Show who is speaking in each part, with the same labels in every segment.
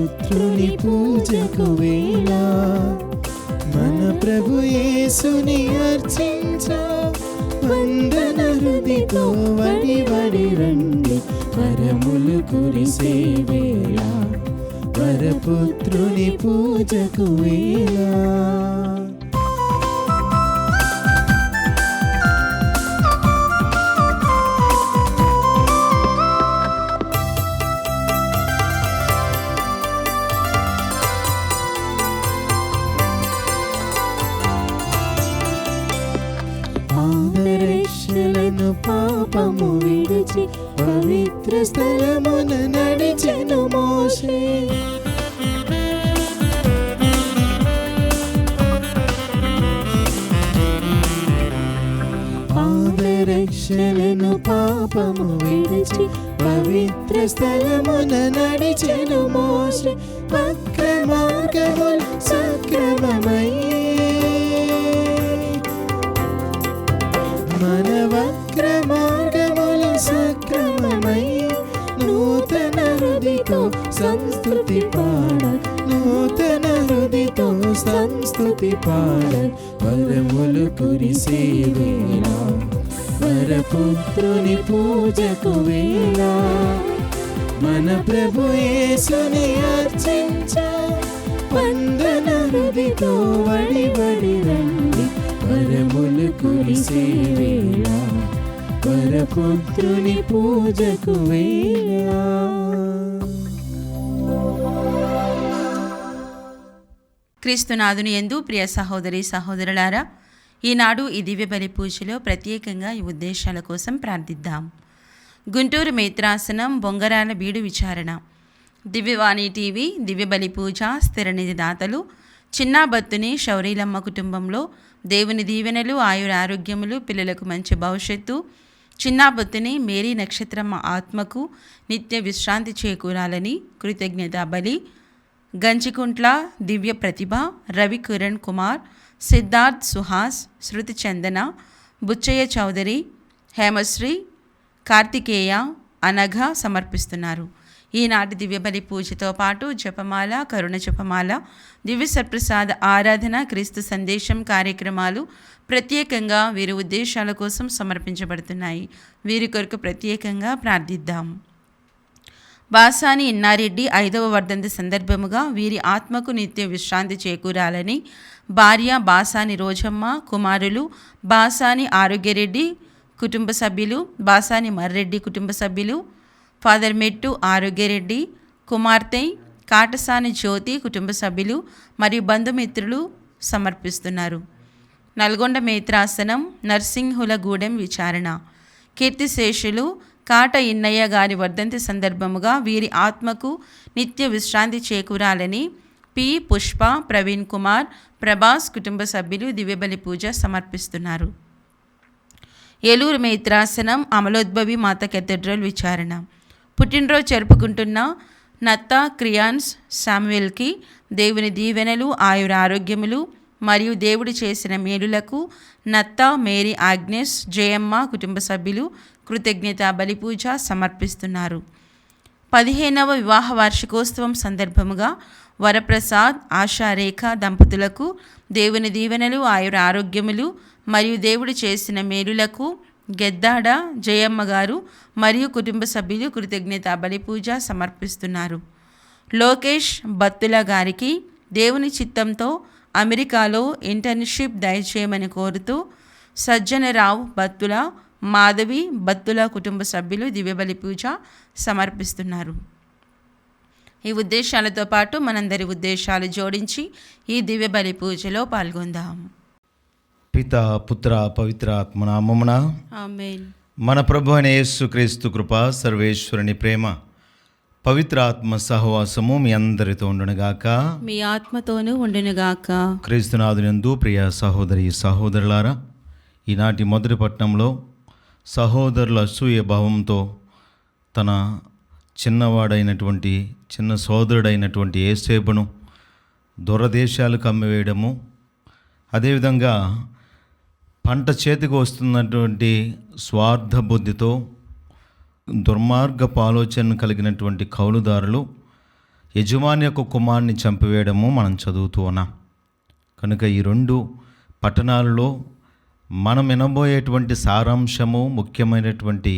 Speaker 1: వరపుత్రుని పూజకు వేళ మన ప్రభు యేసుని అర్చించ వందన హృదితో వడి వడి రండి వరములు కురిసే వేళ వరపుత్రుని పూజకు వేళ. పాదరక్షలను పాపము విడిచి పవిత్ర స్థలమున నడిచెను మోషే. పాదరక్షలను పాపము విడిచి పవిత్ర స్థలమున నడిచెను మోషే. వక్ర మార్గములు సక్రమమయ్యే మన వక్ర మార్గములు సక్రమమై నూతన హృదితో సంస్తుతి పాడ నూతన హృదితో సంస్తుతి పాడ వరములు కురిసే వేళ వరపుత్రుని పూజకు వేళ మన ప్రభు యేసుని అర్చించ వందన హృదితో వడి వడి రండి వరములు కురిసే వేళ వరపుత్రుని పూజకు వేళ.
Speaker 2: క్రీస్తునాథుని యందు ప్రియ సహోదరి సహోదరులారా, ఈనాడు ఈ దివ్య బలి పూజలో ప్రత్యేకంగా ఈ ఉద్దేశాల కోసం ప్రార్థిద్దాం. గుంటూరు మేత్రాసనం బొంగరాల బీడు విచారణ, దివ్యవాణి టీవీ, దివ్య బలి పూజ స్థిరనిధి దాతలు చిన్నాబత్తుని శౌరీలమ్మ కుటుంబంలో దేవుని దీవెనలు, ఆయుర ఆరోగ్యములు, పిల్లలకు మంచి భవిష్యత్తు, చిన్నాబత్తుని మేరీ నక్షత్రమ్మ ఆత్మకు నిత్య విశ్రాంతి చేకూరాలని కృతజ్ఞతా బలి. గంజికుంట్ల దివ్య ప్రతిభ, రవి కిరణ్ కుమార్, సిద్ధార్థ్ సుహాస్, శృతి చందన, బుచ్చయ్య చౌదరి, హేమశ్రీ, కార్తికేయ, అనఘ సమర్పిస్తున్నారు. ఈనాటి దివ్యబలి పూజతో పాటు జపమాల, కరుణ జపమాల, దివ్య సత్ప్రసాద ఆరాధన, క్రీస్తు సందేశం కార్యక్రమాలు ప్రత్యేకంగా వీరి ఉద్దేశాల కోసం సమర్పించబడుతున్నాయి. వీరి కొరకు ప్రత్యేకంగా ప్రార్థిద్దాం. బాసాని ఇన్నారెడ్డి 5వ వర్ధంతి సందర్భముగా వీరి ఆత్మకు నిత్య విశ్రాంతి చేకూరాలని భార్య బాసాని రోజమ్మ, కుమారులు బాసాని ఆరోగ్యరెడ్డి కుటుంబ సభ్యులు, బాసాని మర్రెడ్డి కుటుంబ సభ్యులు, ఫాదర్ మెట్టు ఆరోగ్యరెడ్డి, కుమార్తె కాటసాని జ్యోతి కుటుంబ సభ్యులు మరియు బంధుమిత్రులు సమర్పిస్తున్నారు. నల్గొండ మేత్రాసనం నర్సింహులగూడెం విచారణ, కీర్తిశేషులు కాట ఇన్నయ్య గారి వర్ధంతి సందర్భముగా వీరి ఆత్మకు నిత్య విశ్రాంతి చేకూరాలని పి. పుష్ప, ప్రవీణ్ కుమార్, ప్రభాస్ కుటుంబ సభ్యులు దివ్యబలి పూజ సమర్పిస్తున్నారు. ఏలూరు మేత్రాసనం అమలోద్భవి మాత కేథడ్రల్ విచారణ, పుట్టినరోజు జరుపుకుంటున్న నత్తా క్రియాన్స్ శామ్యుయల్కి దేవుని దీవెనలు, ఆయుర ఆరోగ్యములు మరియు దేవుడు చేసిన మేలులకు నత్తా మేరీ ఆగ్నెస్ జయమ్మ కుటుంబ సభ్యులు కృతజ్ఞత బలిపూజ సమర్పిస్తున్నారు. 15వ వివాహ వార్షికోత్సవం సందర్భముగా వరప్రసాద్, ఆశారేఖ దంపతులకు దేవుని దీవెనలు, ఆయుర ఆరోగ్యములు మరియు దేవుడు చేసిన మేలులకు గెద్దాడ జయమ్మ గారు మరియు కుటుంబ సభ్యులు కృతజ్ఞత బలిపూజ సమర్పిస్తున్నారు. లోకేష్ బత్తుల గారికి దేవుని చిత్తంతో అమెరికాలో ఇంటర్న్షిప్ దయచేయమని కోరుతూ సజ్జనరావు బత్తుల, మాధవి బత్తుల కుటుంబ సభ్యులు దివ్యబలి పూజ సమర్పిస్తున్నారు. ఈ ఉద్దేశాలతో పాటు మనందరి ఉద్దేశాలు జోడించి ఈ దివ్యబలి పూజలో పాల్గొందాం.
Speaker 1: పిత, పుత్ర, పవిత్ర ఆత్మ నామమున
Speaker 2: ఆమేన్.
Speaker 1: మన ప్రభు అయిన యేసుక్రీస్తు కృప, సర్వేశ్వరుని ప్రేమ, పవిత్ర ఆత్మ సహవాసము మీ అందరితో ఉండునుగాక,
Speaker 2: మీ ఆత్మతోనూ ఉండునుగాక.
Speaker 1: క్రీస్తునాథునందు ప్రియ సహోదరి సహోదరులారా, ఈనాటి మొదటి పట్టణంలో సహోదరుల అసూయ భావంతో తన చిన్నవాడైనటువంటి చిన్న సోదరుడైనటువంటి యేసేపును దూరదేశాలకు అమ్మివేయడము, అదేవిధంగా పంట చేతికి వస్తున్నటువంటి స్వార్థ బుద్ధితో దుర్మార్గపు ఆలోచన కలిగినటువంటి కౌలుదారులు యజమాని యొక్క కుమారుని చంపివేయడము మనం చదువుతూ ఉన్నాం. కనుక ఈ 2 పట్టణాలలో మనం వినబోయేటువంటి సారాంశము, ముఖ్యమైనటువంటి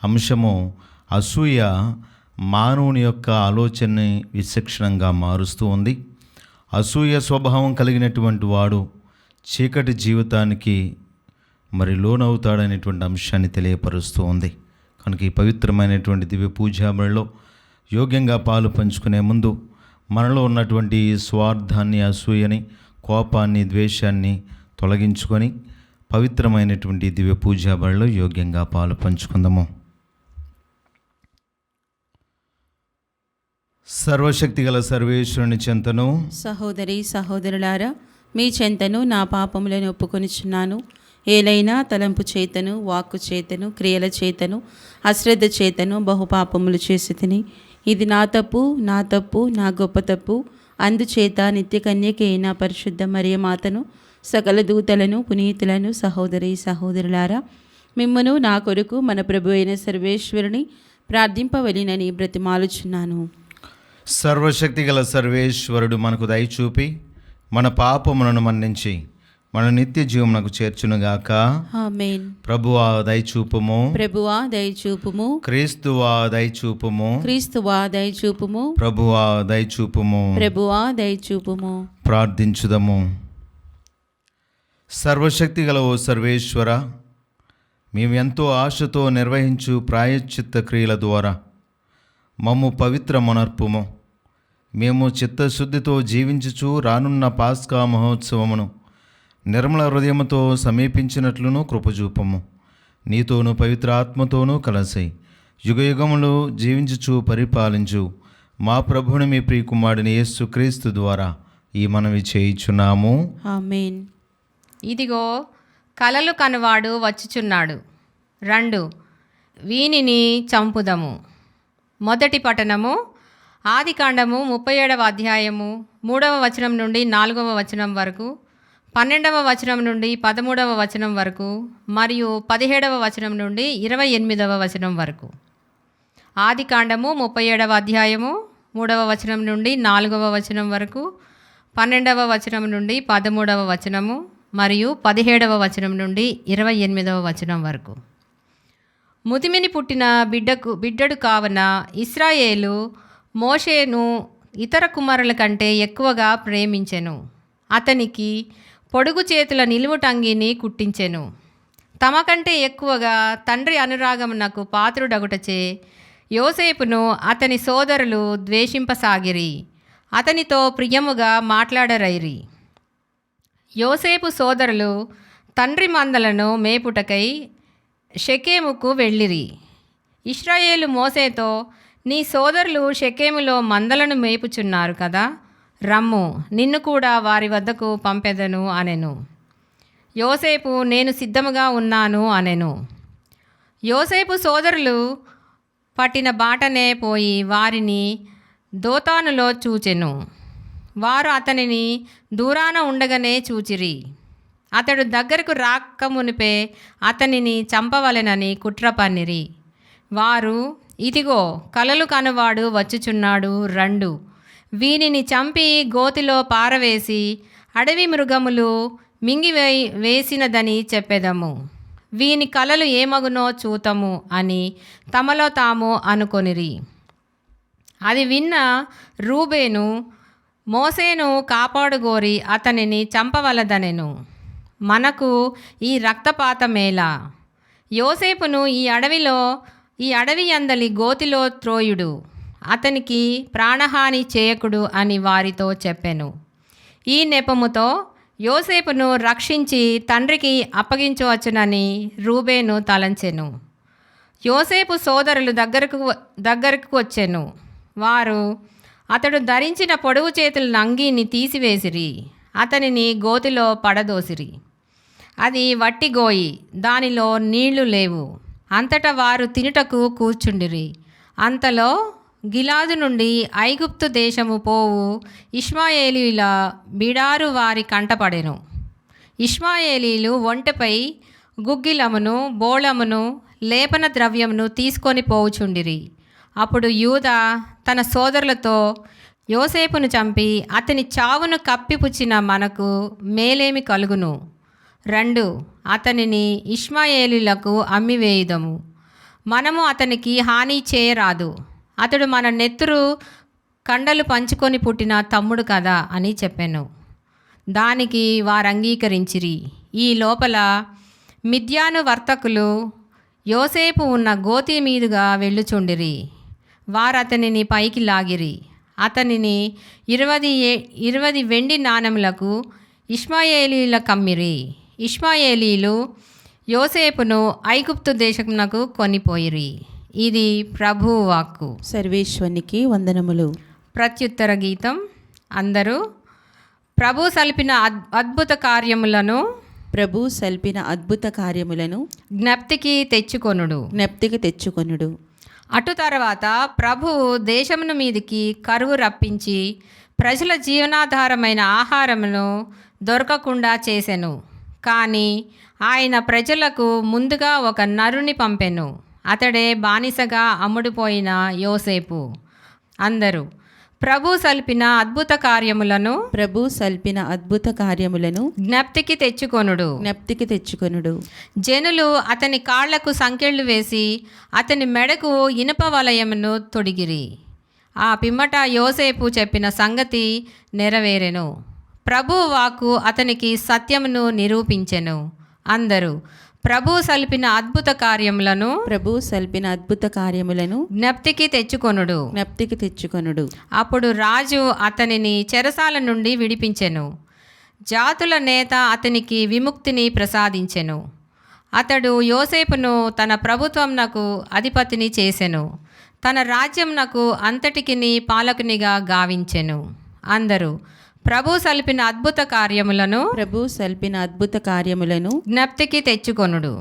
Speaker 1: అంశము అసూయ మానవుని యొక్క ఆలోచనని విచక్షణంగా మారుస్తూ ఉంది. అసూయ స్వభావం కలిగినటువంటి వాడు చీకటి జీవితానికి లోనవుతాడనేటువంటి అంశాన్ని తెలియపరుస్తూ ఉంది. కనుక ఈ పవిత్రమైనటువంటి దివ్య పూజాబడిలో యోగ్యంగా పాలు పంచుకునే ముందు మనలో ఉన్నటువంటి స్వార్థాన్ని, అసూయని, కోపాన్ని, ద్వేషాన్ని తొలగించుకొని పవిత్రమైనటువంటి దివ్య పూజాబడిలో యోగ్యంగా పాలు పంచుకుందాము. సర్వశక్తిగల సర్వేశ్వరుని చెంతను
Speaker 2: సహోదరి సహోదరులారా, మీ చెంతను నా పాపములను ఒప్పుకొనిచున్నాను. ఏలైనా తలంపు చేతను, వాక్కు చేతను, క్రియల చేతను, అశ్రద్ధ చేతను బహుపాపములు చేసి తిని, ఇది నా తప్పు, నా గొప్ప తప్పు. అందుచేత నిత్య కన్యకి అయిన పరిశుద్ధ మరియమాతను, సకల దూతలను, పునీతులను, సహోదరి సహోదరులారా, మిమ్మను నా కొరకు మన ప్రభు అయిన సర్వేశ్వరుని ప్రార్థింపవలెనని బ్రతిమాలుచున్నాను.
Speaker 1: సర్వశక్తిగల సర్వేశ్వరుడు మనకు దయచూపి మన పాపములను మన్నించి మన నిత్య జీవమునకు చేర్చునుగాక.
Speaker 2: ఆమేన్.
Speaker 1: ప్రభువా దయచూపుము,
Speaker 2: ప్రభువా దయచూపుము,
Speaker 1: క్రీస్తువా దయచూపుము,
Speaker 2: క్రీస్తువా దయచూపుము,
Speaker 1: ప్రభువా దయచూపుము.
Speaker 2: ప్రభువా దయచూపుము.
Speaker 1: ప్రార్థించుదము. సర్వశక్తిగల ఓ సర్వేశ్వర, మేము ఎంతో ఆశతో నిర్వహించు ప్రాయశ్చిత్త క్రియల ద్వారా మమ్ము పవిత్ర మొనర్పుము. మేము చిత్తశుద్ధితో జీవించుచు రానున్న పాస్కా మహోత్సవమును నిర్మల హృదయముతో సమీపించినట్లును కృపచూపము. నీతోనూ పవిత్ర ఆత్మతోనూ కలిసి యుగయుగములు జీవించుచు పరిపాలించు మా ప్రభుని మీ ప్రియకుమారుని యేసుక్రీస్తు ద్వారా ఈ మనవి చేయుచున్నాము.
Speaker 2: ఆమేన్.
Speaker 3: ఇదిగో కలలు కనువాడు వచ్చుచున్నాడు, రండు వీనిని చంపుదము. మొదటి పట్టణము ఆదికాండము 37వ అధ్యాయము 3వ వచనం నుండి 4వ వచనం వరకు, 12వ వచనం నుండి 13వ వచనం వరకు మరియు 17వ వచనం నుండి 28వ వచనం వరకు. ఆదికాండము 37వ అధ్యాయము 3వ వచనం నుండి 4వ వచనం వరకు, 12వ వచనం నుండి 13వ వచనము మరియు 17వ వచనం నుండి 28వ వచనం వరకు. ముదిమిని పుట్టిన బిడ్డడు కావున ఇశ్రాయేలు మోషేను ఇతర కుమారుల కంటే ఎక్కువగా ప్రేమించెను. అతనికి పొడుగు చేతుల నిలువుటంగిని కుట్టించెను. తమ కంటే ఎక్కువగా తండ్రి అనురాగమునకు పాత్రుడగుటచే యోసేపును అతని సోదరులు ద్వేషింపసాగిరి, అతనితో ప్రియముగా మాట్లాడరైరి. యోసేపు సోదరులు తండ్రి మందలను మేపుటకై షెకెముకు వెళ్ళిరి. ఇశ్రాయేలు మోసేతో, నీ సోదరులు షెకెములో మందలను మేపుచున్నారు కదా, రమ్ము, నిన్ను కూడా వారి వద్దకు పంపెదను అనెను. యోసేపు, నేను సిద్ధముగా ఉన్నాను అనెను. యోసేపు సోదరులు పట్టిన బాటనే పోయి వారిని దోతానులో చూచెను. వారు అతనిని దూరాన ఉండగానే చూచిరి. అతడు దగ్గరకు రాకమునిపే అతనిని చంపవలెనని కుట్ర పన్నిరి. వారు, ఇదిగో కలలు కనువాడు వచ్చుచున్నాడు, రండు వీనిని చంపి గోతిలో పారవేసి అడవి మృగములు వేసినదని చెప్పెదము. వీని కలలు ఏమగునో చూతము అని తమలో తాము అనుకొనిరి. అది విన్న రూబేను మోసేను కాపాడుగోరి అతనిని చంపవలదనెను. మనకు ఈ రక్తపాతమేలా? యోసేపును ఈ అడవి అందలి గోతిలో త్రోయుడు, అతనికి ప్రాణహాని చేయకుడు అని వారితో చెప్పెను. ఈ నెపముతో యోసేపును రక్షించి తండ్రికి అప్పగించవచ్చునని రూబేను తలంచెను. యోసేపు సోదరులు దగ్గరకు వచ్చెను. వారు అతడు ధరించిన పొడవు చేతుల అంగీని తీసివేసిరి, అతనిని గోతిలో పడదోసిరి. అది వట్టి గోయి, దానిలో నీళ్లు లేవు. అంతటా వారు తినుటకు కూర్చుండిరి. అంతలో గిలాదు నుండి ఐగుప్తు దేశము పోవు ఇష్మాయేలీల బిడారు వారి కంటపడెను. ఇష్మాయేలీలు ఒంటెపై గుగ్గిలమును, బోళమును, లేపన ద్రవ్యమును తీసుకొని పోవుచుండిరి. అప్పుడు యూదా తన సోదరులతో, యోసేపును చంపి అతని చావును కప్పిపుచ్చిన మనకు మేలేమి కలుగును? రెండు, అతనిని ఇష్మాయేలీలకు అమ్మివేయుదము. మనము అతనికి హాని చేయరాదు. అతడు మన నెత్తురు కండలు పంచుకొని పుట్టిన తమ్ముడు కదా అని చెప్పాను. దానికి వారు అంగీకరించిరి. ఈ లోపల మిద్యాను వర్తకులు యోసేపు ఉన్న గోతి మీదుగా వెళ్ళుచుండిరి. వారు అతనిని పైకి లాగిరి. అతనిని 20 వెండి నాణెములకు ఇష్మాయేలీల కమ్మిరి. ఇష్మాయేలీలు యోసేపును ఐగుప్తు దేశమునకు కొనిపోయిరి. ఇది ప్రభువు వాక్కు.
Speaker 2: సర్వేశ్వరునికి వందనములు.
Speaker 3: ప్రత్యుత్తర గీతం. అందరూ ప్రభు సల్పిన అద్భుత కార్యములను జ్ఞప్తికి తెచ్చుకొనుడు. అటు తర్వాత ప్రభువు దేశమును మీదికి కరువు రప్పించి ప్రజల జీవనాధారమైన ఆహారమును దొరకకుండా చేసెను. కానీ ఆయన ప్రజలకు ముందుగా ఒక నరుని పంపెను. అతడే బానిసగా అమ్ముడుపోయిన యోసేపు. అందరూ ప్రభు సల్పిన అద్భుత కార్యములను జ్ఞప్తికి తెచ్చుకొనుడు. జనులు అతని కాళ్లకు సంకెళ్ళు వేసి అతని మెడకు ఇనుప వలయమును తొడిగిరి. ఆ పిమ్మట యోసేపు చెప్పిన సంగతి నెరవేరెను. ప్రభు వాక్కు అతనికి సత్యమును నిరూపించెను. అందరూ ప్రభు సల్పిన అద్భుత కార్యములను జ్ఞప్తికి తెచ్చుకొనుడు. అప్పుడు రాజు అతనిని చెరసాల నుండి విడిపించెను. జాతుల నేత అతనికి విముక్తిని ప్రసాదించెను. అతడు యోసేపును తన ప్రభుత్వంనకు అధిపతిని చేసెను. తన రాజ్యంనకు అంతటికిని పాలకునిగా గావించెను. అందరూ ప్రభు సల్పిన అద్భుత కార్యములను జ్ఞప్తికి తెచ్చుకొనుడు.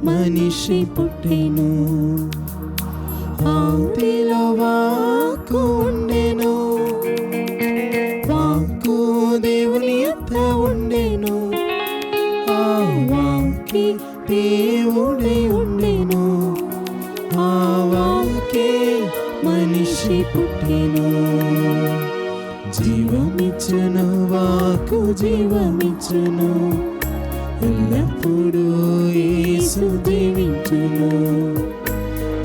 Speaker 4: మనిషి పుట్టెను. ఆదిలో వాక్కు ఉండెను, వాక్కు దేవుని యొద్ద ఉండెను, ఆ వాక్కు దేవుడై ఉండెను, ఆ వాక్కే మనిషి పుట్టెను. జీవమిచ్చును వాక్కు జీవమిచ్చును, ఎల్లప్పుడూ యేసు దీవించును.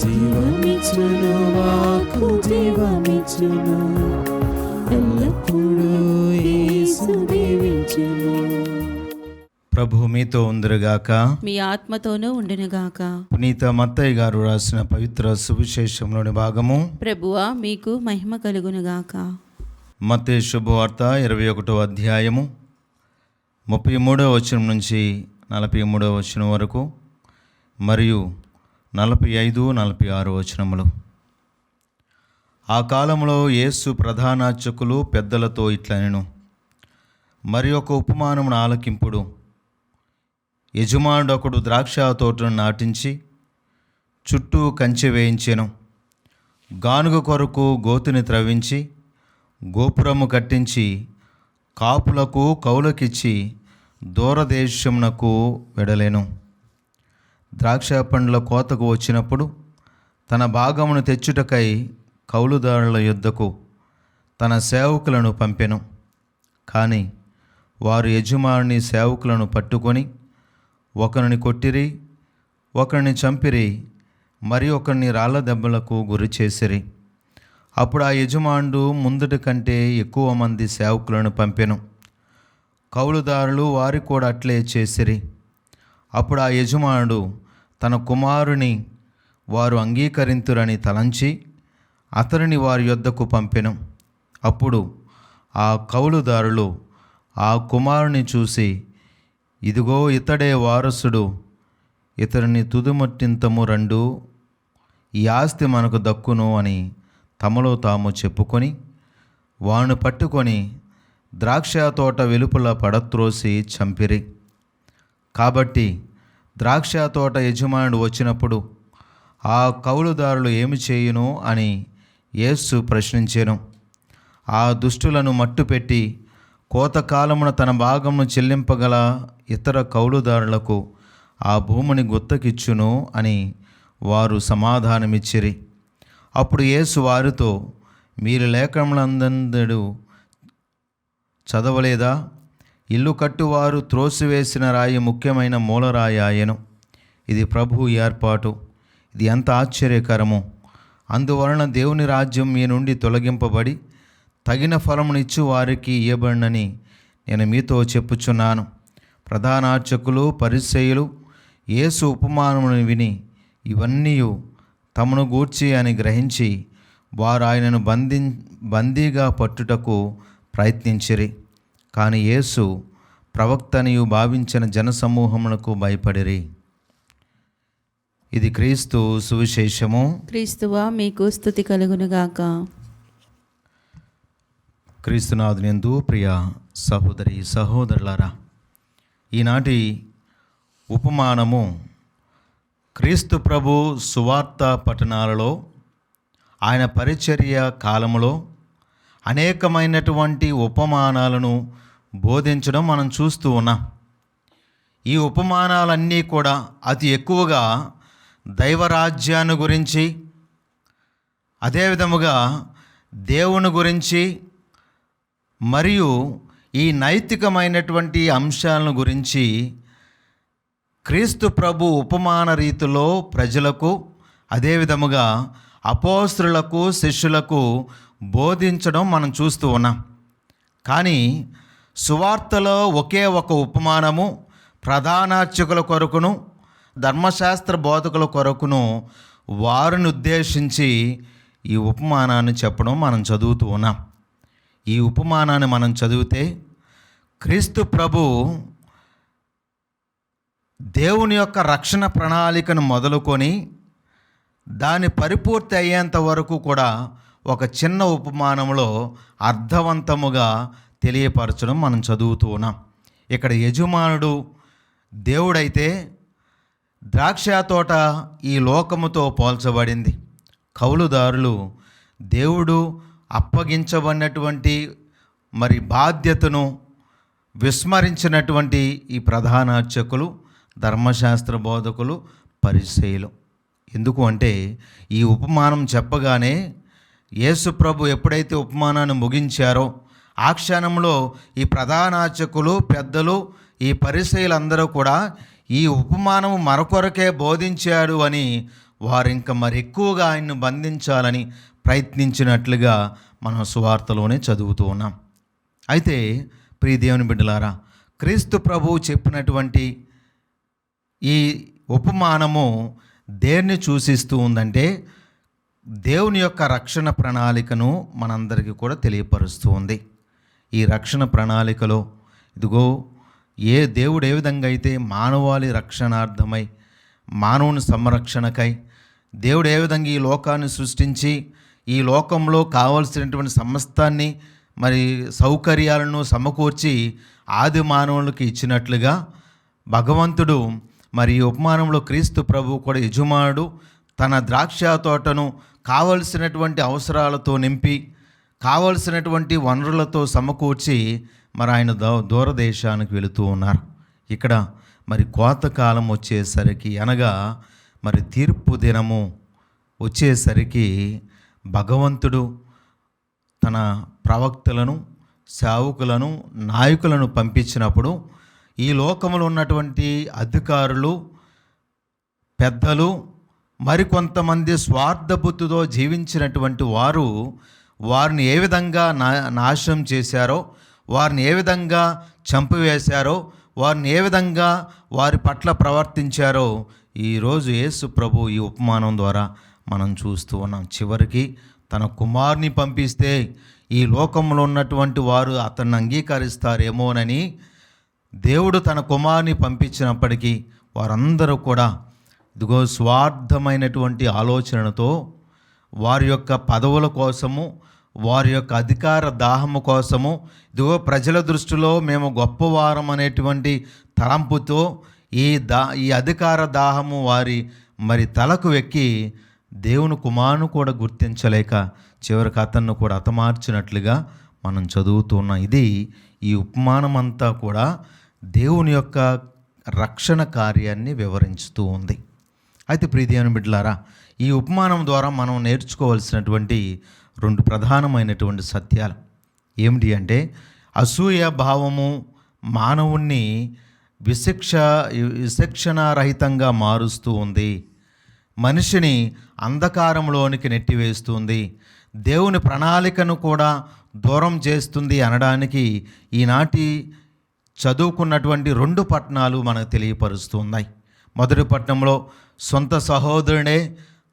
Speaker 4: జీవమిచ్చును వాక్కు జీవమిచ్చును, ఎల్లప్పుడూ యేసు దీవించును.
Speaker 1: ప్రభు మీతో ఉందరుగాక,
Speaker 2: మీ ఆత్మతోనూ ఉండునుగాక.
Speaker 1: పునీత మత్తయ్య గారు రాసిన పవిత్ర సువిశేషంలోని భాగము.
Speaker 2: ప్రభువా మీకు మహిమ కలుగునుగాక.
Speaker 1: మత్తయి శుభవార్త 21వ అధ్యాయము 33వ వచనం నుంచి 43వ వచనం వరకు మరియు 45, 46 వచనములు. ఆ కాలంలో యేసు ప్రధానార్చకులు పెద్దలతో ఇట్లనెను, మరి ఒక ఉపమానమును ఆలకింపుడు. యజమానుడు ఒకడు ద్రాక్ష తోటను నాటించి చుట్టూ కంచె వేయించెను. గానుగ కొరకు గోతిని త్రవ్వించి గోపురము కట్టించి కాపులకు కౌలకిచ్చి దూరదేశమునకు వెడలేను. ద్రాక్ష పండ్ల కోతకు వచ్చినప్పుడు తన భాగమును తెచ్చుటకై కౌలుదారుల యొద్దకు తన సేవకులను పంపెను. కానీ వారు యజమానుని సేవకులను పట్టుకొని ఒకరిని కొట్టిరి, ఒకరిని చంపిరి, మరి ఒకరిని రాళ్ల దెబ్బలకు గురి చేసిరి. అప్పుడు ఆ యజమానుడు ముందుటి కంటే ఎక్కువ మంది సేవకులను పంపెను. కౌలుదారులు వారి కూడా అట్లే చేసిరి. అప్పుడు ఆ యజమానుడు తన కుమారుని వారు అంగీకరింతురని తలంచి అతనిని వారి యొద్దకు పంపెను. అప్పుడు ఆ కౌలుదారులు ఆ కుమారుని చూసి, ఇదిగో ఇతడే వారసుడు, ఇతడిని తుదిముట్టింతము రండు, ఈ ఆస్తి మనకు దక్కును అని తమలో తాము చెప్పుకొని వాణ్ణి పట్టుకొని ద్రాక్ష తోట వెలుపల పడత్రోసి చంపిరి. కాబట్టి ద్రాక్ష తోట యజమానుడు వచ్చినప్పుడు ఆ కౌలుదారులు ఏమి చేయును అని యేసు ప్రశ్నించెను. ఆ దుష్టులను మట్టుపెట్టి కోతకాలమున తన భాగమును చెల్లింపగల ఇతర కౌలుదారులకు ఆ భూమిని గుత్తకిచ్చును అని వారు సమాధానమిచ్చిరి. అప్పుడు యేసు వారితో, మీరు లేఖనములందు చదవలేదా? ఇల్లు కట్టువారు త్రోసివేసిన రాయి ముఖ్యమైన మూలరాయి ఆయను. ఇది ప్రభువు ఏర్పాటు. ఇది ఎంత ఆశ్చర్యకరము! అందువలన దేవుని రాజ్యం మీ నుండి తొలగింపబడి తగిన ఫలమునిచ్చు వారికి ఇయ్యబడినని నేను మీతో చెప్పుచున్నాను. ప్రధానార్చకులు పరిసయ్యులు యేసు ఉపమానమును విని ఇవన్నీ తమను గూర్చి అని గ్రహించి వారు ఆయనను బందీగా పట్టుటకు ప్రయత్నించిరి. కానీ యేసు ప్రవక్తనియు భావించిన జనసమూహమునకు భయపడిరి. ఇది క్రీస్తు సువిశేషము.
Speaker 2: క్రీస్తువా మీకు స్తుతి కలుగునుగాక.
Speaker 1: క్రీస్తునాథునియందు ప్రియ సహోదరి సహోదరులారా, ఈనాటి ఉపమానము క్రీస్తు ప్రభు సువార్త పట్టణాలలో ఆయన పరిచర్య కాలములో అనేకమైనటువంటి ఉపమానాలను బోధించడం మనం చూస్తూ ఉన్నాం. ఈ ఉపమానాలన్నీ కూడా అతి ఎక్కువగా దైవరాజ్యాన్ని గురించి, అదేవిధముగా దేవుని గురించి మరియు ఈ నైతికమైనటువంటి అంశాలను గురించి క్రీస్తు ప్రభు ఉపమాన రీతిలో ప్రజలకు, అదేవిధముగా అపోస్తలులకు శిష్యులకు బోధించడం మనం చూస్తూ ఉన్నాం. కానీ సువార్తలో ఒకే ఒక ఉపమానము ప్రధానార్చకుల కొరకును ధర్మశాస్త్ర బోధకుల కొరకును వారిని ఉద్దేశించి ఈ ఉపమానాన్ని చెప్పడం మనం చదువుతూ ఉన్నాం. ఈ ఉపమానాన్ని మనం చదివితే క్రీస్తు ప్రభు దేవుని యొక్క రక్షణ ప్రణాళికను మొదలుకొని దాని పరిపూర్తి అయ్యేంత వరకు కూడా ఒక చిన్న ఉపమానంలో అర్థవంతముగా తెలియపరచడం మనం చదువుతూ ఉన్నాం. ఇక్కడ యజమానుడు దేవుడైతే ద్రాక్ష తోట ఈ లోకముతో పోల్చబడింది. కౌలుదారులు దేవుడు అప్పగించబడినటువంటి మరి బాధ్యతను విస్మరించినటువంటి ఈ ప్రధాన అర్చకులు, ధర్మశాస్త్ర బోధకులు, పరిసయ్యులు. ఎందుకు అంటే ఈ ఉపమానం చెప్పగానే యేసు ప్రభు ఎప్పుడైతే ఉపమానాన్ని ముగించారో ఆ క్షణంలో ఈ ప్రధాన అర్చకులు, పెద్దలు, ఈ పరిసయ్యులందరూ కూడా ఈ ఉపమానము మరొకరికే బోధించాడు అని వారు ఇంకా మరి ఎక్కువగా ఆయన్ను బంధించాలని ప్రయత్నించినట్లుగా మనం సువార్తలోనే చదువుతూ ఉన్నాం. అయితే ప్రియ దేవుని బిడ్డలారా, క్రీస్తు ప్రభువు చెప్పినటువంటి ఈ ఉపమానము దేన్ని సూచిస్తూ ఉందంటే దేవుని యొక్క రక్షణ ప్రణాళికను మనందరికీ కూడా తెలియపరుస్తూ ఉంది. ఈ రక్షణ ప్రణాళికలో ఇదిగో దేవుడు ఏ విధంగా అయితే మానవాళి రక్షణార్థమై, మానవుని సంరక్షణకై దేవుడు ఏ విధంగా ఈ లోకాన్ని సృష్టించి ఈ లోకంలో కావలసినటువంటి సమస్తాన్ని మరి సౌకర్యాలను సమకూర్చి ఆది మానవులకు ఇచ్చినట్లుగా భగవంతుడు మరి ఈ ఉపమానంలో క్రీస్తు ప్రభు కూడా యజమానుడు తన ద్రాక్ష తోటను కావలసినటువంటి అవసరాలతో నింపి కావలసినటువంటి వనరులతో సమకూర్చి మరి ఆయన దూరదేశానికి వెళుతూ ఉన్నారు. ఇక్కడ మరి కోతకాలం వచ్చేసరికి, అనగా మరి తీర్పు దినము వచ్చేసరికి భగవంతుడు తన ప్రవక్తలను, సేవకులను, నాయకులను పంపించినప్పుడు ఈ లోకములో ఉన్నటువంటి అధికారులు, పెద్దలు, మరికొంతమంది స్వార్థబుద్ధితో జీవించినటువంటి వారిని ఏ విధంగా నాశనం చేశారో, వారిని ఏ విధంగా చంపివేశారో, వారిని ఏ విధంగా వారి పట్ల ప్రవర్తించారో ఈరోజు యేసు ప్రభు ఈ ఉపమానం ద్వారా మనం చూస్తూ ఉన్నాం. చివరికి తన కుమారుని పంపిస్తే ఈ లోకంలో ఉన్నటువంటి వారు అతన్ని అంగీకరిస్తారేమోనని దేవుడు తన కుమారుని పంపించినప్పటికీ వారందరూ కూడా ఇదిగో స్వార్థమైనటువంటి ఆలోచనతో వారి యొక్క పదవుల కోసము, వారి యొక్క అధికార దాహము కోసము, ఇదిగో ప్రజల దృష్టిలో మేము గొప్పవారం అనేటువంటి తలంపుతో ఈ అధికార దాహము వారి తలకు ఎక్కి దేవుని కుమారుని కూడా గుర్తించలేక చివరికి అతన్ని కూడా హతమార్చినట్లుగా మనం చదువుతున్నాం. ఇది ఈ ఉపమానం అంతా కూడా దేవుని యొక్క రక్షణ కార్యాన్ని వివరించుతూ ఉంది. అయితే ప్రియ దేవుని బిడ్డలారా, ఈ ఉపమానం ద్వారా మనం నేర్చుకోవాల్సినటువంటి 2 ప్రధానమైనటువంటి సత్యాలు ఏమిటి అంటే, అసూయ భావము మానవుణ్ణి విశిక్షణారహితంగా మారుస్తూ ఉంది, మనిషిని అంధకారంలోనికి నెట్టివేస్తుంది, దేవుని ప్రణాళికను కూడా దూరం చేస్తుంది అనడానికి ఈనాటి చదువుకున్నటువంటి 2 పట్టణాలు మనకు తెలియపరుస్తున్నాయి. మొదటి పట్టణంలో సొంత సహోదరుడే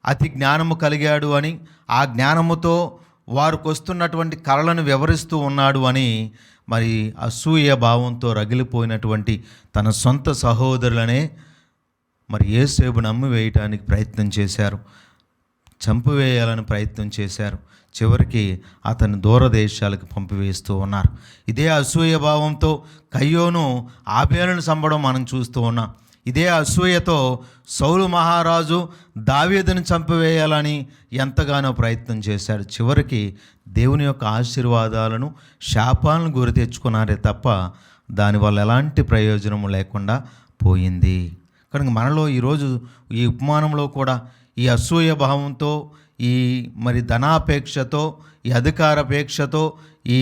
Speaker 1: అతి జ్ఞానము కలిగాడు అని, ఆ జ్ఞానముతో వారికి వస్తున్నటువంటి కళలను వివరిస్తూ ఉన్నాడు అని మరి అసూయ భావంతో రగిలిపోయినటువంటి తన సొంత సహోదరులనే మరి యేసేపును నమ్మివేయటానికి ప్రయత్నం చేశారు, చంపివేయాలని ప్రయత్నం చేశారు. చివరికి అతన్ని దూరదేశాలకు పంపివేస్తూ ఉన్నారు. ఇదే అసూయ భావంతో కయ్యోను ఆబేలును చంపడం మనం చూస్తూ ఉన్నాం. ఇదే అసూయతో సౌలు మహారాజు దావీదుని చంపివేయాలని ఎంతగానో ప్రయత్నం చేశాడు. చివరికి దేవుని యొక్క ఆశీర్వాదాలను, శాపాలను గురి తెచ్చుకున్నారే తప్ప దానివల్ల ఎలాంటి ప్రయోజనము లేకుండా పోయింది. కనుక మనలో ఈరోజు ఈ ఉపమానంలో కూడా ఈ అసూయ భావంతో, ఈ ధనాపేక్షతో, ఈ అధికారపేక్షతో, ఈ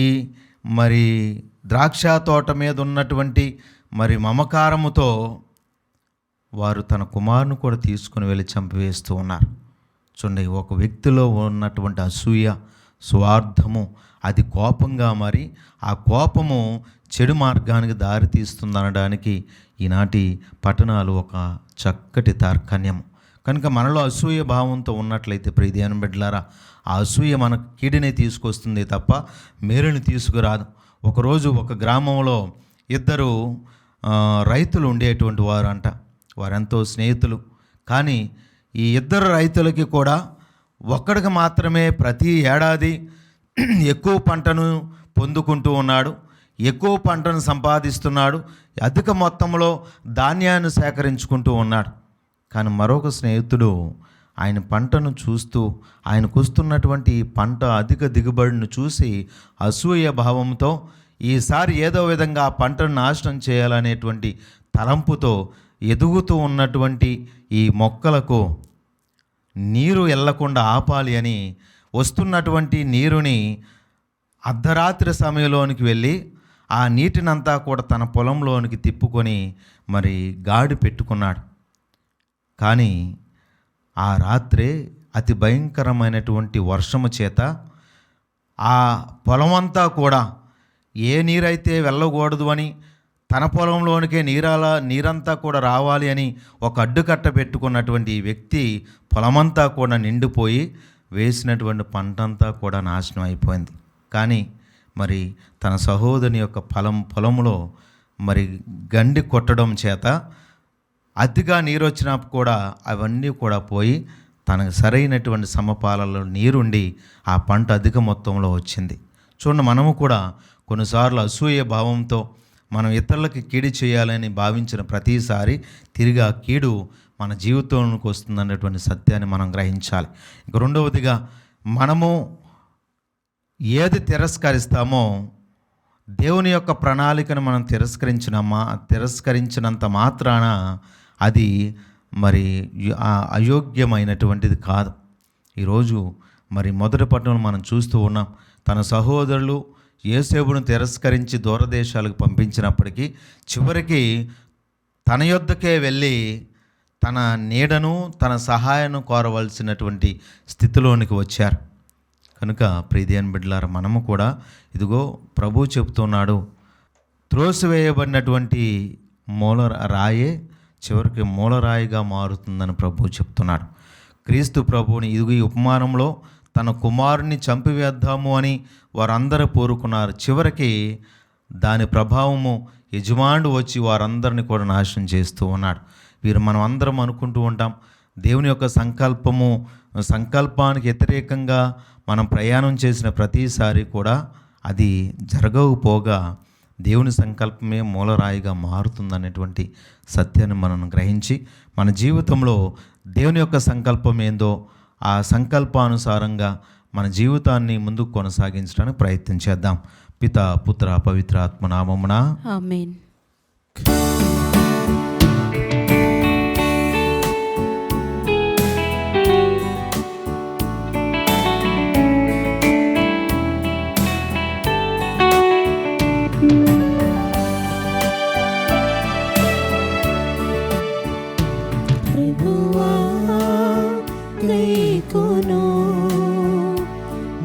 Speaker 1: ద్రాక్ష తోట మీద ఉన్నటువంటి మమకారముతో వారు తన కుమారుని కూడా తీసుకుని వెళ్ళి చంపివేస్తూ ఉన్నారు. చూడండి, ఒక వ్యక్తిలో ఉన్నటువంటి అసూయ, స్వార్థము అది కోపంగా మారి ఆ కోపము చెడు మార్గానికి దారి తీస్తుందనడానికి ఈనాటి పట్టణాలు ఒక చక్కటి తార్కణ్యము. కనుక మనలో అసూయ భావంతో ఉన్నట్లయితే ప్రియ దేవుని బిడ్డలారా, ఆ అసూయ మనకు కీడుని తీసుకొస్తుంది తప్ప మేలుని తీసుకురాదు. ఒకరోజు ఒక గ్రామంలో 2 రైతులు ఉండేటువంటి వారు అంట. వారెంతో స్నేహితులు. కానీ ఈ 2 రైతులకి కూడా ఒక్కడికి మాత్రమే ప్రతి ఏడాది ఎక్కువ పంటను పొందుకుంటూ ఉన్నాడు, ఎక్కువ పంటను సంపాదిస్తున్నాడు, అధిక మొత్తంలో ధాన్యాన్ని సేకరించుకుంటూ ఉన్నాడు. కానీ మరొక స్నేహితుడు ఆయన పంటను చూస్తూ, ఆయనకు వస్తున్నటువంటి పంట అధిక దిగుబడిని చూసి అసూయ భావంతో ఈసారి ఏదో విధంగా ఆ పంటను నాశనం చేయాలనేటువంటి తలంపుతో ఎదుగుతూ ఉన్నటువంటి ఈ మొక్కలకు నీరు వెళ్ళకుండా ఆపాలి అని వస్తున్నటువంటి నీరుని అర్ధరాత్రి సమయంలోనికి వెళ్ళి ఆ నీటినంతా కూడా తన పొలంలోనికి తిప్పుకొని గాడి పెట్టుకున్నాడు. కానీ ఆ రాత్రే అతి భయంకరమైనటువంటి వర్షము చేత ఆ పొలమంతా కూడా ఏ నీరైతే వెళ్ళకూడదు అని, తన పొలంలోనికే నీరంతా కూడా రావాలి అని ఒక అడ్డుకట్ట పెట్టుకున్నటువంటి ఈ వ్యక్తి పొలమంతా కూడా నిండిపోయి వేసినటువంటి పంటంతా కూడా నాశనం అయిపోయింది. కానీ తన సహోదరుని యొక్క పొలంలో గండి కొట్టడం చేత అతిగా నీరు వచ్చినా కూడా అవన్నీ కూడా పోయి తనకు సరైనటువంటి సమపాలలో నీరుండి ఆ పంట అధిక మొత్తంలో వచ్చింది. చూడండి, మనము కూడా కొన్నిసార్లు అసూయ భావంతో మనం ఇతరులకి కీడు చేయాలని భావించిన ప్రతిసారి తిరిగి ఆ కీడు మన జీవితంలోకి వస్తుందన్నటువంటి సత్యాన్ని మనం గ్రహించాలి. ఇక రెండవదిగా, మనము ఏది తిరస్కరిస్తామో దేవుని యొక్క ప్రణాళికను మనం తిరస్కరించినంత మాత్రాన అది అయోగ్యమైనటువంటిది కాదు. ఈరోజు మొదటి పట్టణంలో మనం చూస్తూ ఉన్నాం. తన సహోదరులు యోసేపును తిరస్కరించి దూరదేశాలకు పంపించినప్పటికీ చివరికి తన యొద్దకే వెళ్ళి తన నీడను, తన సహాయాన్ని కోరవలసినటువంటి స్థితిలోనికి వచ్చారు. కనుక ప్రియదేవుని బిడ్డలారా, మనము కూడా ఇదిగో ప్రభు చెప్తున్నాడు, త్రోసివేయబడినటువంటి రాయే చివరికి మూలరాయిగా మారుతుందని ప్రభు చెప్తున్నాడు. క్రీస్తు ప్రభువుని ఇదిగో ఈ ఉపమానంలో తన కుమారుని చంపివేద్దాము అని వారందరూ కోరుకున్నారు. చివరికి దాని ప్రభావము యజమానుడు వచ్చి వారందరిని కూడా నాశనం చేస్తూ ఉన్నాడు. వీరు మనం అందరం అనుకుంటూ ఉంటాం, దేవుని యొక్క సంకల్పానికి వ్యతిరేకంగా మనం ప్రయాణం చేసిన ప్రతిసారి కూడా అది జరగకపోగా దేవుని సంకల్పమే మూలరాయిగా మారుతుందనేటువంటి సత్యాన్ని మనం గ్రహించి మన జీవితంలో దేవుని యొక్క సంకల్పం ఏందో ఆ సంకల్పానుసారంగా మన జీవితాన్ని ముందుకు కొనసాగించడానికి ప్రయత్నం చేద్దాం. పితా, పుత్ర, పవిత్ర ఆత్మ నామమున
Speaker 2: ఆమేన్.
Speaker 4: ప్రభువా కైకొను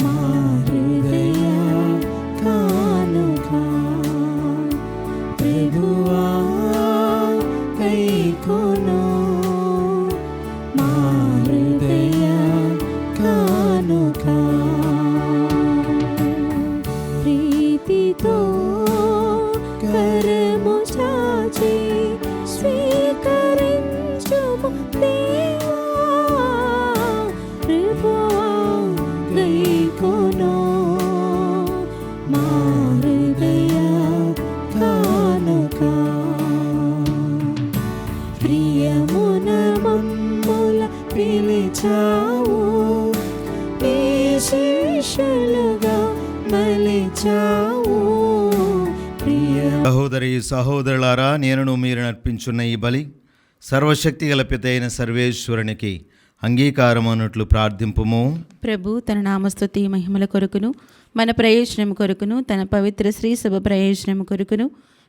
Speaker 4: మా హృదయ కానుక. ప్రభువా కైకొను మా హృదయ కానుక. ప్రీతితో కరము చాచి స్వీకరించుము దేవా. ప్రభువా గైకొను మా హృదయ కానుక. ప్రియమున మమ్ముల పిలిచావు, నీ శిష్యులుగా మలిచావు.
Speaker 1: సహోదరి సహోదరులారా, నేను మీరు నర్పించున్న ఈ బలి సర్వశక్తి గల పిత అయిన సర్వేశ్వరునికి అంగీకారం అన్నట్లు ప్రార్థింపుము.
Speaker 2: ప్రభు తన నామస్తుతి మహిమల కొరకును మన ప్రయోజనం కొరకును తన పవిత్ర శ్రీ సభ ప్రయోజనం కొరకును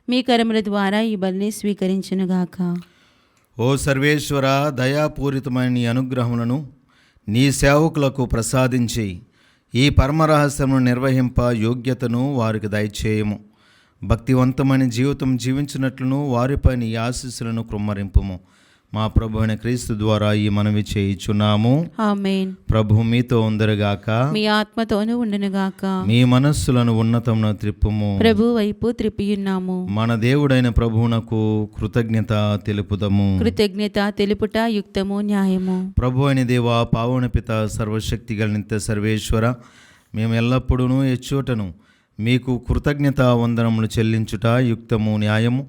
Speaker 2: మీ కరముల ద్వారా ఈ బలిని స్వీకరించునుగాక.
Speaker 1: ఓ సర్వేశ్వర, దయాపూరితమైన నీ అనుగ్రహములను నీ సేవకులకు ప్రసాదించి ఈ పరమరహస్యమును నిర్వహింప యోగ్యతను వారికి దయచేయము. భక్తివంతమైన జీవితం జీవించినట్లును వారిపై నీ ఆశీస్సులను కృమ్మరింపుము. మా ప్రభు అయిన క్రీస్తు ద్వారా ఈ మనవి చేయుచున్నాము.
Speaker 2: ఆమేన్.
Speaker 1: ప్రభు మీతో ఉందరుగాక,
Speaker 2: మీ ఆత్మతోనూ ఉండునుగాక.
Speaker 1: మీ మనస్సులను ఉన్నతమున త్రిప్పుము.
Speaker 2: ప్రభు వైపు త్రిప్పియున్నాము.
Speaker 1: మన దేవుడైన ప్రభువునకు కృతజ్ఞత తెలుపుదము.
Speaker 2: కృతజ్ఞత తెలుపుట యుక్తము న్యాయము.
Speaker 1: ప్రభు అయిన దేవా, పావన పిత, సర్వశక్తి గల నిత్య సర్వేశ్వర, మేము ఎల్లప్పుడూ ఎచ్చోటను మీకు కృతజ్ఞత వందనములు చెల్లించుట యుక్తము న్యాయము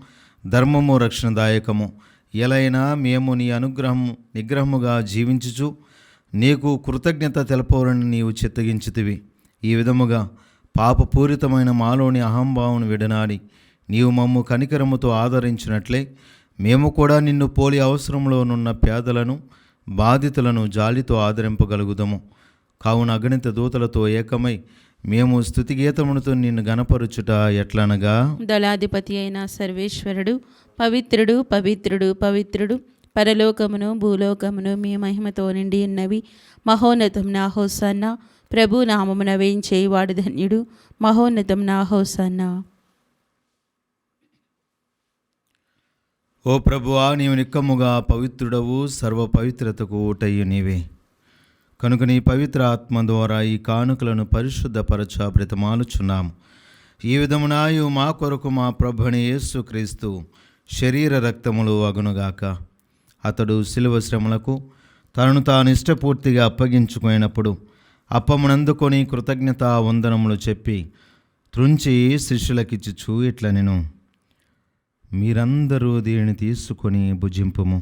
Speaker 1: ధర్మము రక్షణదాయకము. ఎలైనా మేము నీ నిగ్రహముగా జీవించుచు నీకు కృతజ్ఞత తెలపవలని నీవు చిత్తగించితివి. ఈ విధముగా పాపపూరితమైన మాలోని అహంభావం విడనాడి నీవు మమ్ము కనికరముతో ఆదరించినట్లే మేము కూడా నిన్ను పోలి అవసరంలోనున్న పేదలను బాధితులను జాలితో ఆదరింపగలుగుదము. కావున అగణిత దూతలతో ఏకమై మేము స్తుతిగీతములతో నిన్ను గణపరుచుట ఎట్లనగా,
Speaker 2: దళాధిపతి అయిన సర్వేశ్వరుడు పవిత్రుడు పవిత్రుడు పవిత్రుడు, పరలోకమును భూలోకమును మీ మహిమతో నిండి ఉన్నవి. మహోన్నతం నా హోసన్నా. ప్రభు నామమున వేయించేవాడు ధన్యుడు. మహోన్నతం నా హోసన్నా.
Speaker 1: ఓ ప్రభువా, నీవు నిక్కముగా పవిత్రుడవు, సర్వ పవిత్రతకు ఊటయ్యు నీవే. కనుక నీ పవిత్ర ఆత్మ ద్వారా ఈ కానుకలను పరిశుద్ధపరచ బ్రతమాలుచున్నాము. ఈ విధమున ఇవి మా కొరకు మా ప్రభుని యేసు క్రీస్తు శరీర రక్తములు అగునుగాక. అతడు శిలువ శ్రమలకు తనను తాను ఇష్టపూర్తిగా అప్పగించుకున్నప్పుడు అప్పమునందుకొని కృతజ్ఞత వందనములు చెప్పి త్రుంచి శిష్యులకిచ్చుచు ఇట్లనెను, మీరందరూ దీనిని తీసుకొని భుజింపుము.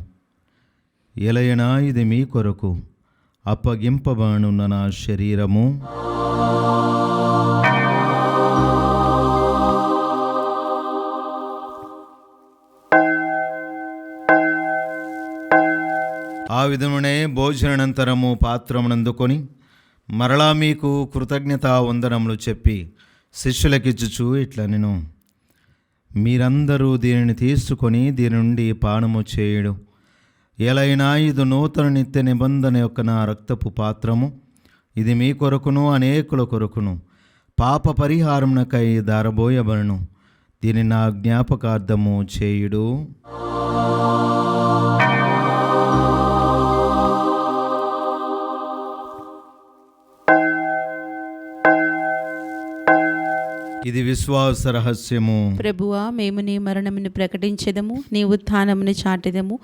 Speaker 1: ఎలయనా ఇది మీ కొరకు అప్పగింపబడున్న నా శరీరము. ఆ విధమునే భోజనానంతరము పాత్రమునందుకొని మరలా మీకు కృతజ్ఞతా వందనములు చెప్పి శిష్యులకిచ్చుచు ఇట్లనెను, మీరందరూ దీనిని తీసుకొని దీని నుండి పానము చేయుడు. ఎలైనా ఇది నూతన నిత్య నిబంధన యొక్క నా రక్తపు పాత్రము. ఇది మీ కొరకును అనేకుల కొరకును పాప పరిహారమునకై దారబోయబడును. దీని నా జ్ఞాపకార్థము చేయుడు. ఇది విశ్వాస రహస్యము.
Speaker 2: ప్రభువా, మేము నీ మరణమును ప్రకటించెదము, నీ ఉత్థానమును చాటెదము,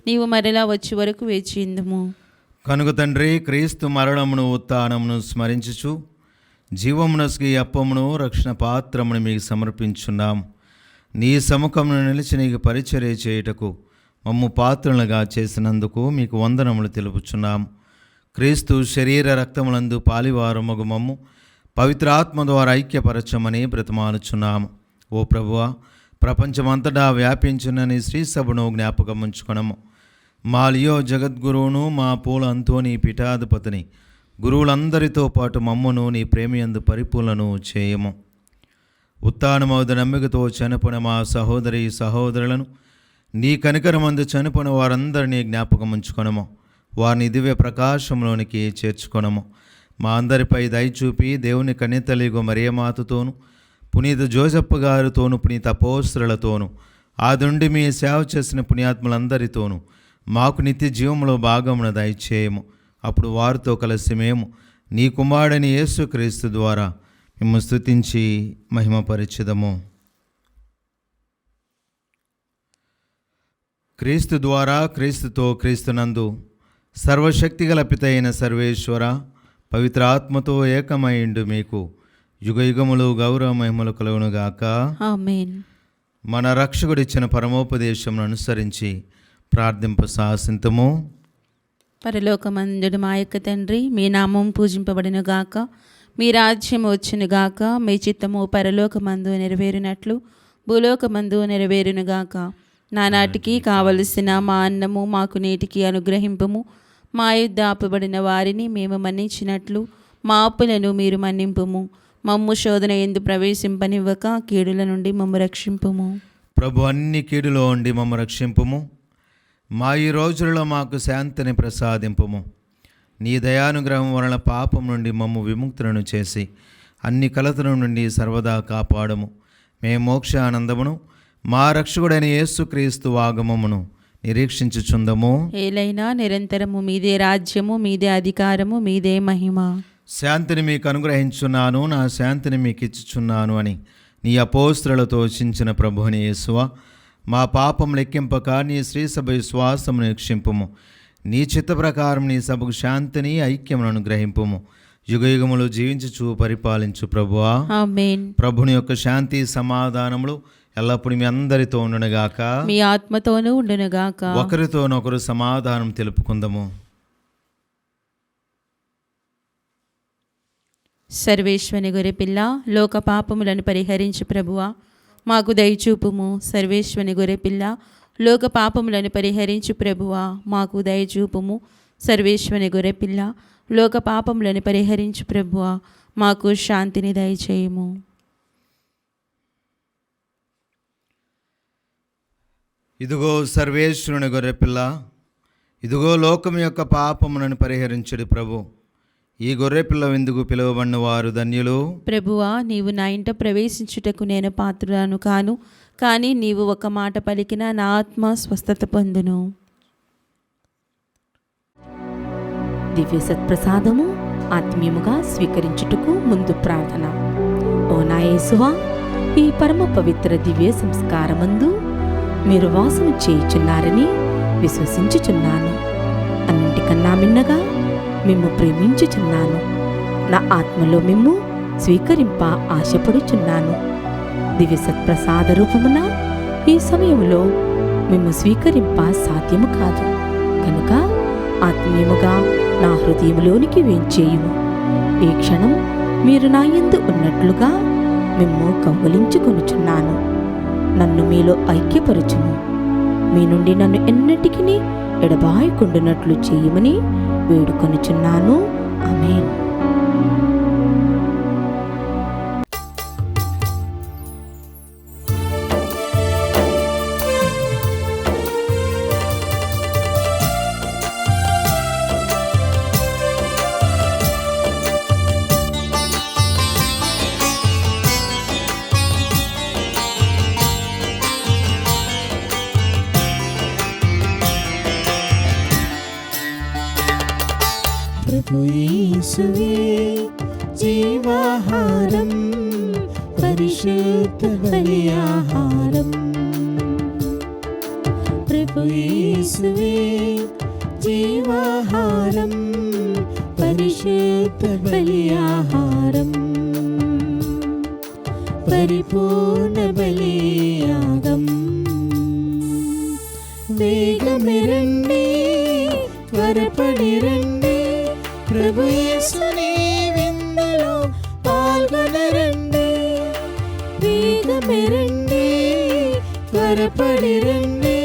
Speaker 2: నీవు మరలా వచ్చే వరకు వేచియుందుము.
Speaker 1: కనుక తండ్రి, క్రీస్తు మరణమును ఉత్థానమును స్మరించుచు జీవమునస్కి అప్పమును రక్షణ పాత్రమును మీకు సమర్పించున్నాం. నీ సముఖమును నిలిచి నీకు పరిచర్య చేయుటకు మమ్ము పాత్రలుగా చేసినందుకు మీకు వందనములు తెలుపుచున్నాం. క్రీస్తు శరీర రక్తములందు పాలివారమగు మమ్ము పవిత్రాత్మ ద్వారా ఐక్యపరచమని బ్రతిమాలుచున్నాము. ఓ ప్రభువా, ప్రపంచమంతటా వ్యాపించిన నీ శ్రీ సభను జ్ఞాపకం ఉంచుకొనము. మా లియో జగద్గురువును, మా పూల అంతోని పీఠాధిపతిని, గురువులందరితో పాటు మమ్మను నీ ప్రేమయందు పరిపూర్ణను చేయము. ఉత్థానమౌద నమ్మికతో చనిపోయిన మా సహోదరి సహోదరులను నీ కనికరమందు చనిపోయిన వారందరినీ జ్ఞాపకం ఉంచుకొనము. వారిని దివ్య ప్రకాశంలోనికి చేర్చుకొనము. మా అందరిపై దయచూపి దేవుని కన్యతల్లిగో మరియమాతతోను, పునీత జోసెఫ్ గారితోను, పునీత అపోస్తలులతోను, ఆదుండి మీ సేవ చేసిన పుణ్యాత్ములందరితోనూ మాకు నిత్య జీవంలో భాగమును దయచేయము. అప్పుడు వారితో కలిసి మేము నీ కుమారుడైన యేసుక్రీస్తు ద్వారా మేము స్తుతించి మహిమపరచెదము. క్రీస్తు ద్వారా, క్రీస్తుతో, క్రీస్తునందు సర్వశక్తిగల పిత అయిన సర్వేశ్వర, పవిత్ర ఆత్మతో ఏకమైండు మీకు యుగయుగములు గౌరవ మహిమలు కలుగునుగాక.
Speaker 2: ఆమేన్.
Speaker 1: మన రక్షకుడిచ్చిన పరమోపదేశమును అనుసరించి ప్రార్థింప సాహసింతము.
Speaker 2: పరలోకమందుడు మా యొక్క తండ్రి, మీ నామం పూజింపబడిన గాక, మీ రాజ్యం వచ్చును గాక, మీ చిత్తము పరలోకమందు నెరవేరినట్లు భూలోకమందు నెరవేరును గాక. నానాటికి కావలసిన మా అన్నము మాకు నేటికి అనుగ్రహింపము. మా యుద్ధ ఆపబడిన వారిని మేము మన్నించినట్లు మా అప్పులను మీరు మన్నింపుము. మమ్ము శోధన ఎందు ప్రవేశింపనివ్వక కీడుల నుండి మమ్ము రక్షింపుము.
Speaker 1: ప్రభు, అన్ని కీడులో ఉండి మమ్మ రక్షింపుము. మా ఈ రోజులలో మాకు శాంతిని ప్రసాదింపుము. నీ దయానుగ్రహం వలన పాపం నుండి మమ్ము విముక్తులను చేసి అన్ని కలతల నుండి సర్వదా కాపాడము. మేము మోక్ష ఆనందమును మా రక్షకుడైన యేసుక్రీస్తు ఆగమమును నిరీక్షించుచుందము.
Speaker 2: ఏలైనా నిరంతరము మీదే రాజ్యము, మీదే అధికారము, మీదే మహిమ.
Speaker 1: శాంతిని మీకు అనుగ్రహించున్నాను, నా శాంతిని మీకు ఇచ్చుచున్నాను అని నీ అపోస్తలులతో చించిన ప్రభుని యేసువా, మా పాపం లెక్కింపక నీ శ్రీసభ విశ్వాసమును రక్షింపుము. నీ చిత్త ప్రకారం నీ సభకు శాంతిని, ఐక్యమును అనుగ్రహింపుము. యుగయుగములు జీవించుచు పరిపాలించు ప్రభువా.
Speaker 2: ఆమేన్.
Speaker 1: ప్రభుని యొక్క శాంతి సమాధానములు ఎల్లప్పుడూ మీ అందరితో ఉండునుగాక,
Speaker 2: మీ ఆత్మతోనూ ఉండునుగాక.
Speaker 1: ఒకరితోనొకరు సమాధానం తెలుపుకుందాము.
Speaker 2: సర్వేశ్వని గొర్రెపిల్ల, లోక పాపములను పరిహరించు ప్రభువా, మాకు దయచూపుము. సర్వేశ్వని గొర్రెపిల్ల, లోక పాపములను పరిహరించు ప్రభువా, మాకు దయచూపుము. సర్వేశ్వని గొర్రెపిల్ల, లోక పాపములను పరిహరించు ప్రభువా, మాకు శాంతిని దయచేయము.
Speaker 1: ఇదిగో సర్వేశ్వరుని గొర్రెపిల్ల, ఇదిగో లోకం యొక్క పాపములను పరిహరించుడు ప్రభు. ఈ గొర్రెపిల్ల విందుకు పిలువబడిన వారు ధన్యులు.
Speaker 2: ప్రభువా, నీవు నా ఇంట ప్రవేశించుటకు నేను పాత్రులను కాను, కానీ నీవు ఒక మాట పలికిన నా ఆత్మ స్వస్థత పొందును.
Speaker 4: దివ్య సత్ప్రసాదము ఆత్మీయముగా స్వీకరించుటకు ముందు ప్రార్థన. ఓ నా యేసువా, ఈ పరమ పవిత్ర దివ్య సంస్కారమందు మీరు వాసము చేయుచున్నారని విశ్వసించుచున్నాను. అన్నింటికన్నా మిన్నగా మిమ్ము ప్రేమించుచున్నాను. నా ఆత్మలో మిమ్ము స్వీకరింప ఆశపడుచున్నాను. దివ్య సత్ప్రసాద రూపమున ఈ సమయంలో మిమ్ము స్వీకరింప సాధ్యము కాదు. కనుక ఆత్మీయముగా నా హృదయంలోనికి వేంచేయుము. ఈ క్షణం మీరు నా యందు ఉన్నట్లుగా మిమ్ము కౌగిలించుకొనుచున్నాను. నన్ను మీలో ఐక్యపరచుము. మీ నుండి నన్ను ఎన్నటికీ ఎడబాయకుండునట్లు చేయమని వేడుకొనుచున్నాను. ఆమేన్. ప్రభు యేసువే జీవాహారం, పరిశుద్ధ బలియాహారం. ప్రభు యేసువే జీవాహారం, పరిశుద్ధ బలియాహారం, పరిపూర్ణ బలియాగం. వేగమే రండి, త్వరపడి రండి, ప్రభు యేసుని విందులో పాల్గొనరండి. వేగమే రండి, త్వరపడి రండి,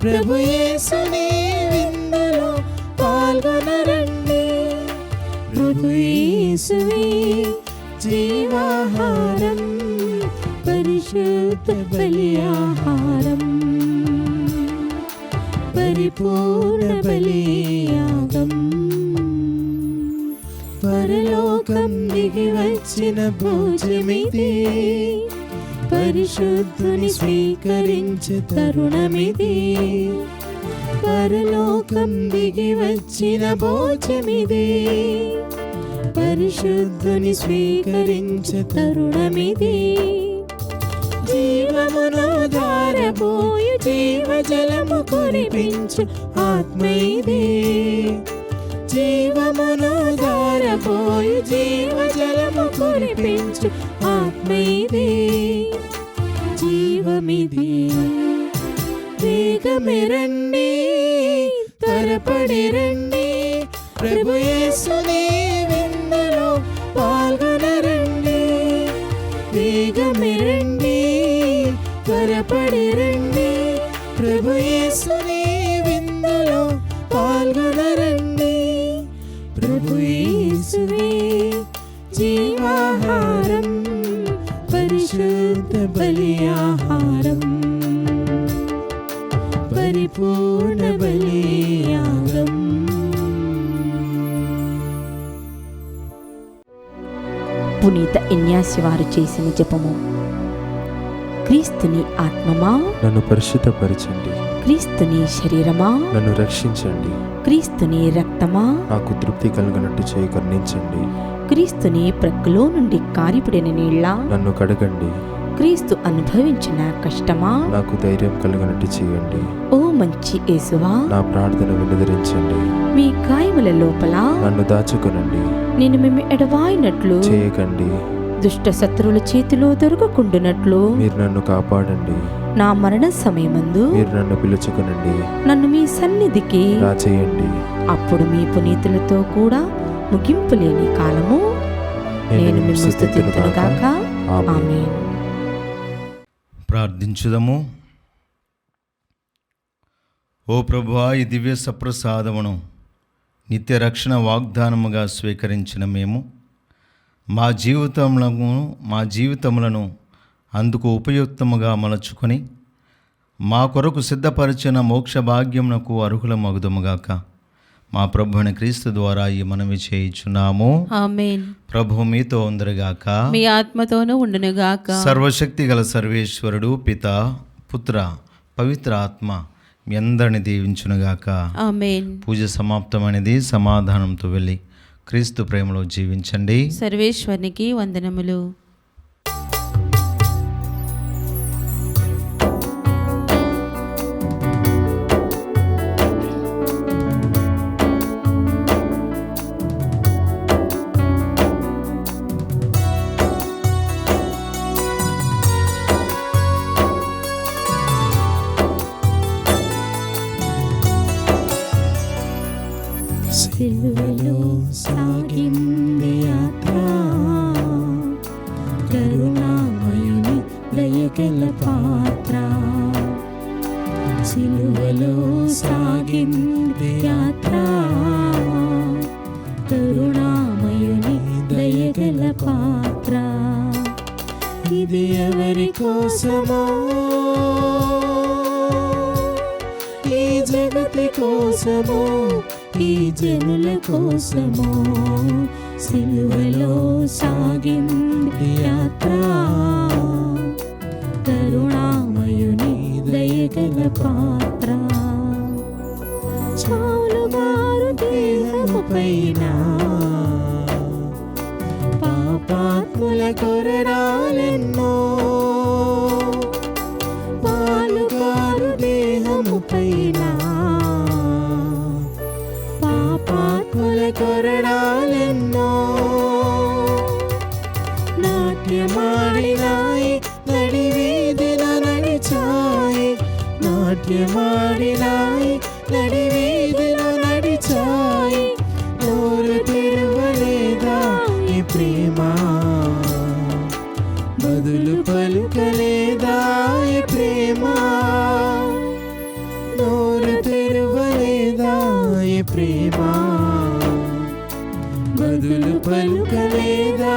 Speaker 4: ప్రభు యేసుని విందులో పాల్గొనరండి. ప్రభు యేసువే జీవాహారం, పరిశుద్ధ బలియాహారం, పరిపూర్ణ బలియాగం. పరలోకం దిగి వచ్చిన భోజమిది, పరిశుద్ధుని స్వీకరించే తరుణమిది. పరలోకం దిగి వచ్చిన భోజమిది, పరిశుద్ధుని స్వీకరించే తరుణమిది. జీవమును ధారబోయు జీవజలము కురిపించు ఆత్మ ఇదే. జీవమును ధారబోయు జీవజలము కురిపించు ఆత్మ ఇదే. జీవమిదే. వేగమే రండి, త్వరపడి రండి, ప్రభు యేసుని విందులో పాల్గొనరండి. వేగమే రండి, త్వరపడి రండి, ప్రభు యేసుని విందులో పాల్గొనరండి. ప్రభు యేసువే జీవాహారం, పరిశుద్ధ బలియాహారం, పరిపూర్ణ బలియాగం. పునీత ఇన్యాసి వారు చేసిన జపము. క్రీస్తుని ఆత్మమా
Speaker 5: నన్ను పరిశుద్ధపరచండి,
Speaker 4: క్రీస్తుని శరీరమా
Speaker 5: నన్ను రక్షించండి,
Speaker 4: క్రీస్తుని రక్తమా
Speaker 5: నాకు తృప్తి కలుగునట్టు చేయి కరుణించండి.
Speaker 4: క్రీస్తుని ప్రక్కలో నుండి కారిపడిన నీళ్ళ
Speaker 5: నన్ను కడగండి,
Speaker 4: క్రీస్తు అనుభవించిన కష్టమా
Speaker 5: నాకు ధైర్యం కలుగునట్టు చేయండి.
Speaker 4: ఓ మంచి యేసువా,
Speaker 5: నా ప్రార్థన వినదరించండి,
Speaker 4: మీ గాయముల లోపల
Speaker 5: నన్ను దాచుకొనండి,
Speaker 4: నేను మేము ఎడవాయినట్లు
Speaker 5: చేయకండి,
Speaker 4: దుష్ట శత్రువుల చేతిలో దొరకకుండునట్లు
Speaker 5: మీరు నన్ను కాపాడండి,
Speaker 4: నా మరణ సమయమందు
Speaker 5: మీరు నన్ను పిలుచుకొనండి,
Speaker 4: నన్ను మీ సన్నిధికి
Speaker 5: రాచేయండి.
Speaker 4: అప్పుడు మీ పునీతులతో కూడా ముగింపు లేని కాలము నేను మిమ్ము స్తుతింతును గాక. ఆమేన్.
Speaker 1: ప్రార్థించుదము. ఓ ప్రభువా, ఈ దివ్య సప్రసాదమును నిత్య రక్షణ వాగ్దానముగా స్వీకరించిన మేము మా జీవితములను అందుకు ఉపయుక్తముగా మలచుకొని మా కొరకు సిద్ధపరిచిన మోక్ష భాగ్యమునకు అర్హులమగుదుముగాక. మా ప్రభువైన క్రీస్తు ద్వారా ఈ మనవి చేయుచున్నాము.
Speaker 2: ఆమేన్.
Speaker 1: ప్రభు మీతో ఉందరుగాక,
Speaker 2: మీ ఆత్మతోనూ ఉండునుగాక.
Speaker 1: సర్వశక్తి గల సర్వేశ్వరుడు పిత, పుత్ర, పవిత్ర ఆత్మ మీ అందరిని దీవించునుగాక.
Speaker 2: ఆమేన్.
Speaker 1: పూజ సమాప్తమైనది. సమాధానంతో వెళ్ళి క్రీస్తు ప్రేమలో జీవించండి.
Speaker 2: సర్వేశ్వరునికి వందనములు.
Speaker 4: సిలువలో సాగింది యాత్ర, కరుణామయుని దయగల పాత్ర. సిలువలో సాగింది యాత్ర, కరుణామయుని దయగల పాత్ర. ఇది ఎవరి కోసమో, ఈ జగతి కోసమో, ఈ జనుల కోసమో సిలువలో సాగింది యాత్ర, కరుణామయుని దయగల పాత్ర. చాలుగారు దేహము పైన, పాప
Speaker 6: పాపాత్ముల కొరడాలెన్నో పాలుగారు దేహము పైన, పాపాత్ముల కొరడాలెన్నో నాట్యమాడినాయి నడివీధిన నడిచాయి, నాట్యమాడినాయి నడివీధిన నడిచాయి. నోరు తెరవలేదా ఈ ప్రేమ, బదులు పలుకలేదా ఈ ప్రేమ, నోరు తెరవలేదా ఈ ప్రేమ, బదులు పలుకలేదా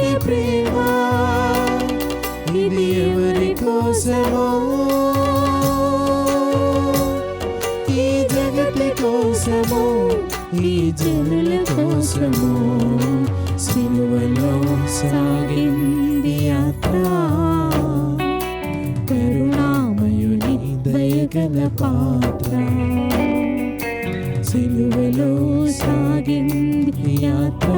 Speaker 6: ఈ ప్రేమ. ఇది ఎవరి కోసమో, ఈ జగతి కోసమో, ఈ జనుల కోసమో సిలువలో సాగింది యాత్ర. కరుణామయుని దయగల పాత్ర, సిలువలో సాగింది యాత్ర.